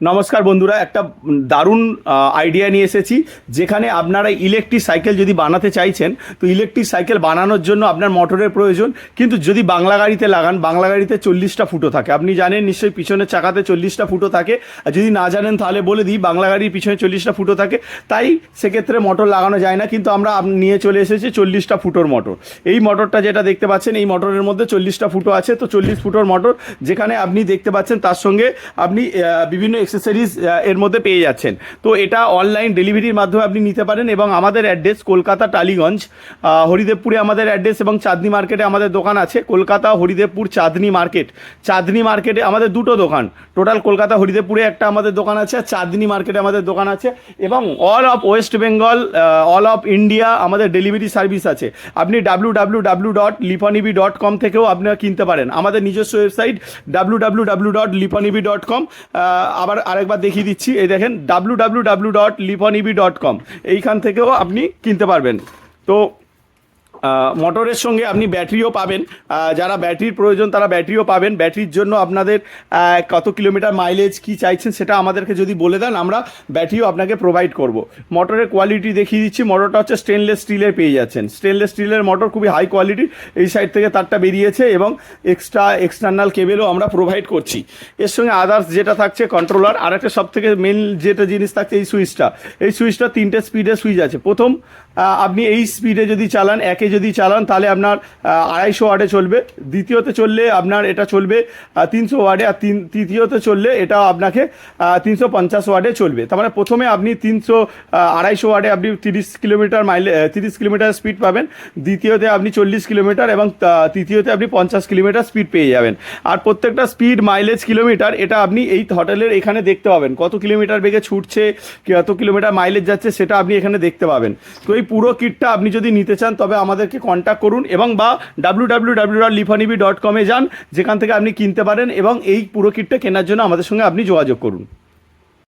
নমস্কার বন্ধুরা, একটা দারুণ আইডিয়া নিয়ে এসেছি। যেখানে আপনারা ইলেকট্রিক সাইকেল যদি বানাতে চাইছেন, তো ইলেকট্রিক সাইকেল বানানোর জন্য আপনার মোটরের প্রয়োজন। কিন্তু যদি বাংলা গাড়িতে লাগান, বাংলা গাড়িতে 40টা ফুটো থাকে। আপনি জানেন নিশ্চয়ই পিছনের চাকাতে 40টা ফুটো থাকে। আর যদি না জানেন তাহলে বলে দিই, বাংলা গাড়ির পিছনে 40টা ফুটো থাকে, তাই সেক্ষেত্রে মোটর লাগানো যায় না। কিন্তু আমরা নিয়ে চলে এসেছি 40টা ফুটোর মোটর। এই মোটরটা যেটা দেখতে পাচ্ছেন, এই মোটরের মধ্যে 40টা ফুটো আছে। তো 40 ফুটোর মোটর যেখানে আপনি দেখতে পাচ্ছেন, তার সঙ্গে আপনি বিভিন্ন অ্যাক্সেসরিজ এর মধ্যে পেয়ে যাচ্ছেন। তো এটা অনলাইন ডেলিভারির মাধ্যমে আপনি নিতে পারেন। এবং আমাদের অ্যাড্রেস কলকাতা টালিগঞ্জ, হরিদেবপুরে আমাদের অ্যাড্রেস, এবং চাঁদনি মার্কেটে আমাদের দোকান আছে। কলকাতা হরিদেবপুর চাঁদনি মার্কেট, চাঁদনি মার্কেটে আমাদের দুটো দোকান। টোটাল কলকাতা হরিদেবপুরে একটা আমাদের দোকান আছে, আর চাঁদনি মার্কেটে আমাদের দোকান আছে। এবং all of West Bengal, all of India আমাদের ডেলিভারি সার্ভিস আছে। আপনি www.lipanib.com থেকেও আপনারা কিনতে পারেন। আমাদের নিজস্ব ওয়েবসাইট www.lipanib.com। আবার আরেকবার দেখিয়ে দিচ্ছি, এই দেখেন www.lipanib.com, এইখান থেকেও আপনি কিনতে পারবেন। তো মোটরের সঙ্গে আপনি ব্যাটারিও পাবেন। যারা ব্যাটারির প্রয়োজন তারা ব্যাটারিও পাবেন। ব্যাটারির জন্য আপনাদের কত কিলোমিটার মাইলেজ কি চাইছেন সেটা আমাদেরকে যদি বলে দেন, আমরা ব্যাটারিও আপনাকে প্রোভাইড করব। মোটরের কোয়ালিটি দেখিয়ে দিচ্ছি। মোটরটা হচ্ছে স্টেনলেস স্টিলের পেয়ে যাচ্ছেন। স্টেনলেস স্টিলের মোটর, খুবই হাই কোয়ালিটির। এই সাইড থেকে তারটা বেরিয়েছে, এবং এক্সটার্নাল কেবেলও আমরা প্রোভাইড করছি। এর সঙ্গে আদার্স যেটা থাকছে কন্ট্রোলার। আর একটা সব থেকে মেন যেটা জিনিস থাকছে, এই সুইচটা। এই সুইচটা 3টে স্পিডের সুইচ আছে। প্রথম আপনি এই স্পিডে যদি চালান, যদি চালান, তাহলে আপনার 250 ওয়াটে চলবে। দ্বিতীয়তে চললে আপনার এটা চলবে 300 ওয়াটে। আর তৃতীয়তে চললে এটা আপনাকে 350 ওয়াটে চলবে। তার মানে প্রথমে আপনি 250 ওয়াটে আপনি 30 কিলোমিটার স্পিড পাবেন। দ্বিতীয়তে আপনি 40 কিলোমিটার, এবং তৃতীয়তে আপনি 50 কিলোমিটার স্পিড পেয়ে যাবেন। আর প্রত্যেকটা স্পিড, মাইলেজ, কিলোমিটার এটা আপনি এই থ্রটেলের এখানে দেখতে পাবেন। কত কিলোমিটার বেগে ছুটছে, কত কিলোমিটার মাইলেজ যাচ্ছে, সেটা আপনি এখানে দেখতে পাবেন। তো এই পুরো কিটটা আপনি যদি নিতে চান, তবে আমাদেরকে কন্ট্যাক্ট করুন, এবং বা www.lipanib.com যান, যেখান থেকে আপনি কিনতে পারেন। এবং এই পুরো কিটটা কেনার জন্য আমাদের সঙ্গে আপনি যোগাযোগ করুন।